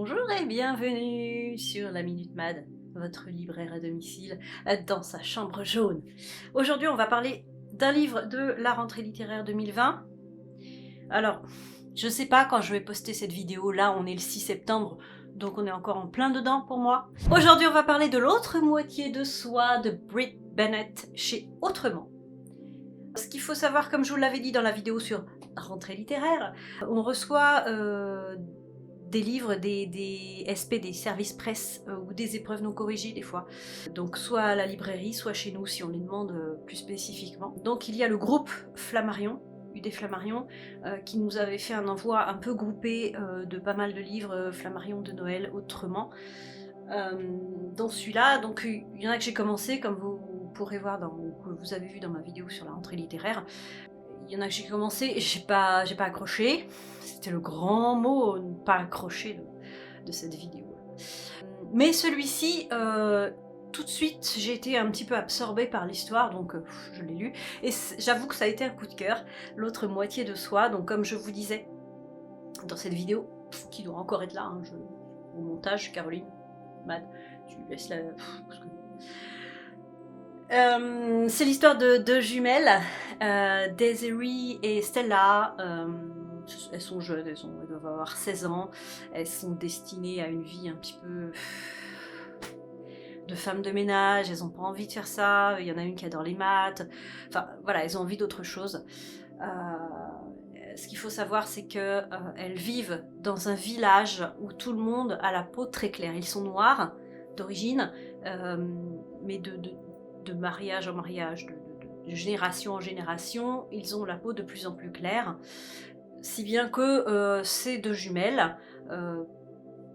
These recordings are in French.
Bonjour et bienvenue sur la Minute Mad, votre libraire à domicile dans sa chambre jaune. Aujourd'hui, on va parler d'un livre de la rentrée littéraire 2020. Alors, je sais pas quand je vais poster cette vidéo, là on est le 6 septembre, donc on est encore en plein dedans pour moi. Aujourd'hui, on va parler de L'autre moitié de soi de Brit Bennett chez Autrement. Ce qu'il faut savoir, comme je vous l'avais dit dans la vidéo sur rentrée littéraire, on reçoit des livres, des SP, des services presse ou des épreuves non corrigées des fois. Donc soit à la librairie, soit chez nous si on les demande plus spécifiquement. Donc il y a le groupe Flammarion, UD Flammarion, qui nous avait fait un envoi un peu groupé de pas mal de livres Flammarion de Noël autrement. Dans celui-là, donc il y en a que j'ai commencé, comme vous pourrez voir, que vous avez vu dans ma vidéo sur la rentrée littéraire. Il y en a que j'ai commencé et j'ai pas accroché. C'était le grand mot, ne pas accrocher de cette vidéo. Mais celui-ci, tout de suite, j'ai été un petit peu absorbée par l'histoire, donc je l'ai lu. Et j'avoue que ça a été un coup de cœur, L'autre moitié de soi. Donc comme je vous disais dans cette vidéo, qui doit encore être là, hein, au montage, Caroline, Mad, tu laisses la... c'est l'histoire de deux jumelles, Desiree et Stella. Elles sont jeunes, elles doivent avoir 16 ans. Elles sont destinées à une vie un petit peu de femmes de ménage. Elles n'ont pas envie de faire ça. Il y en a une qui adore les maths. Enfin voilà, elles ont envie d'autre chose. Ce qu'il faut savoir, c'est qu'elles vivent dans un village où tout le monde a la peau très claire. Ils sont noirs d'origine, mais de mariage en mariage, de génération en génération, ils ont la peau de plus en plus claire, si bien que ces deux jumelles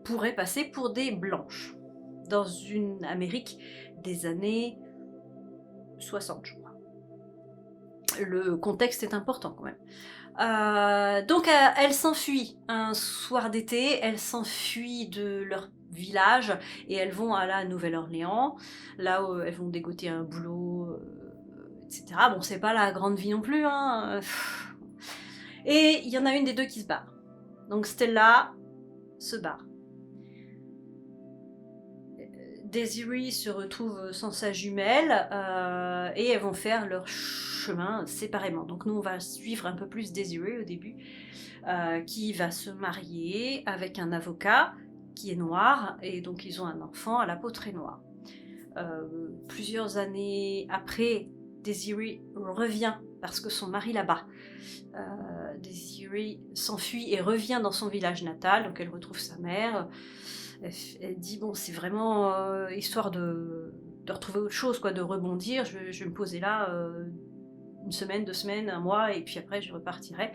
pourraient passer pour des blanches, dans une Amérique des années 60, je crois. Le contexte est important quand même. Donc elles s'enfuient un soir d'été, elles s'enfuient de leur village et elles vont à la Nouvelle-Orléans, là où elles vont dégoter un boulot, etc. Bon, c'est pas la grande vie non plus, hein. Et il y en a une des deux qui se barre. Donc Stella se barre. Desiree se retrouve sans sa jumelle et elles vont faire leur chemin séparément. Donc nous on va suivre un peu plus Desiree au début, qui va se marier avec un avocat qui est noir, et donc ils ont un enfant à la peau très noire. Plusieurs années après, Desiree revient parce que son mari là-bas. Desiree s'enfuit et revient dans son village natal, donc elle retrouve sa mère. Elle dit bon, c'est vraiment histoire de retrouver autre chose, quoi, de rebondir. Je vais me poser là une semaine, 2 semaines, un mois, et puis après je repartirai.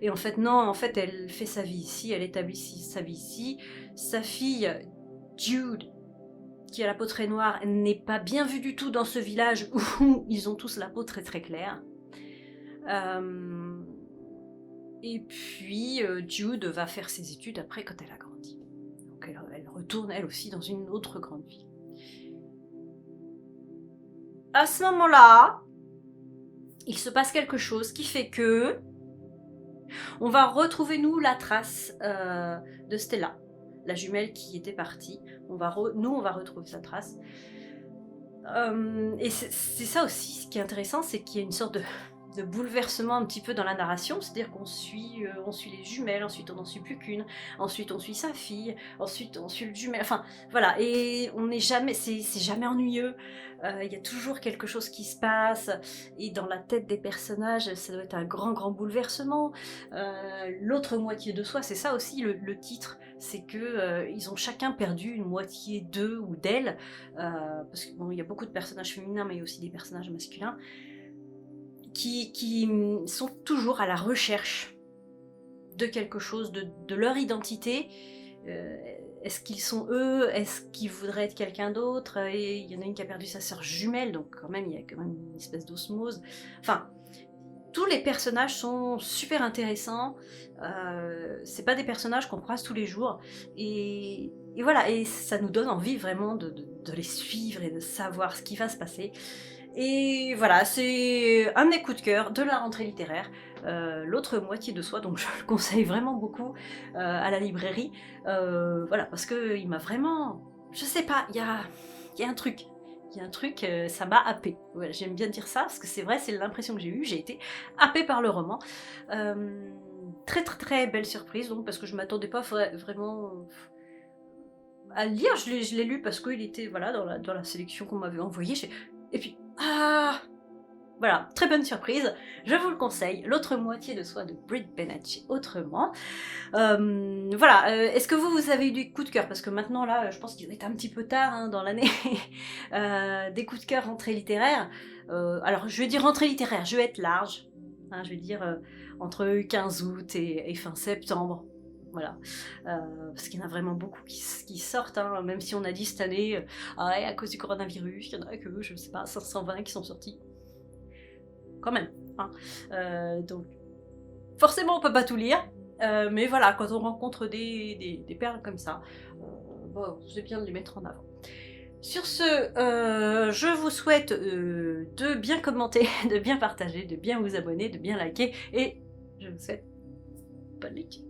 Et en fait non, en fait elle fait sa vie ici, elle établit sa vie ici. Sa fille Jude, qui a la peau très noire, n'est pas bien vue du tout dans ce village où ils ont tous la peau très très claire. Et puis Jude va faire ses études après quand elle a grandi. Donc elle retourne elle aussi dans une autre grande vie. À ce moment-là, il se passe quelque chose qui fait que on va retrouver nous la trace de Stella, la jumelle qui était partie. On va retrouver sa trace. Et c'est ça aussi, ce qui est intéressant, c'est qu'il y a une sorte de bouleversement un petit peu dans la narration, c'est-à-dire qu'on suit les jumelles, ensuite on n'en suit plus qu'une, ensuite on suit sa fille, ensuite on suit le jumelle, enfin voilà, et on n'est jamais, c'est jamais ennuyeux, il y a toujours quelque chose qui se passe, et dans la tête des personnages, ça doit être un grand bouleversement. L'autre moitié de soi, c'est ça aussi le titre, c'est que ils ont chacun perdu une moitié d'eux ou d'elle, parce que bon, il y a beaucoup de personnages féminins, mais il y a aussi des personnages masculins, qui sont toujours à la recherche de quelque chose, de leur identité. Est-ce qu'ils sont eux? Est-ce qu'ils voudraient être quelqu'un d'autre? Et il y en a une qui a perdu sa sœur jumelle, donc quand même il y a quand même une espèce d'osmose. Enfin, tous les personnages sont super intéressants. C'est pas des personnages qu'on croise tous les jours. Et voilà, et ça nous donne envie vraiment de les suivre et de savoir ce qui va se passer. Et voilà, c'est un de mes coups de cœur de la rentrée littéraire. l'autre moitié de soi, donc je le conseille vraiment beaucoup à la librairie, voilà, parce qu'il m'a vraiment, je sais pas, il y a un truc. Il y a un truc, ça m'a happé. Voilà, j'aime bien dire ça, parce que c'est vrai, c'est l'impression que j'ai eue, j'ai été happée par le roman. Très très très belle surprise, donc, parce que je m'attendais pas vraiment à le lire, je l'ai lu parce qu'il était voilà, dans la sélection qu'on m'avait envoyée, et puis, ah, voilà, très bonne surprise, je vous le conseille, L'autre moitié de soi de Brit Bennett chez Autrement. Voilà, est-ce que vous avez eu des coups de cœur? Parce que maintenant, là, je pense qu'il est un petit peu tard hein, dans l'année. Des coups de cœur rentrée littéraire. Alors, je vais dire rentrée littéraire, je vais être large. Hein, je vais dire entre 15 août et fin septembre. Voilà, parce qu'il y en a vraiment beaucoup qui sortent, hein, même si on a dit cette année, ah ouais, à cause du coronavirus, il y en a que, je sais pas, 520 qui sont sortis. Quand même. Hein. Donc, forcément, on peut pas tout lire, mais voilà, quand on rencontre des perles comme ça, bon, c'est bien de les mettre en avant. Sur ce, je vous souhaite de bien commenter, de bien partager, de bien vous abonner, de bien liker, et je vous souhaite bonne lecture.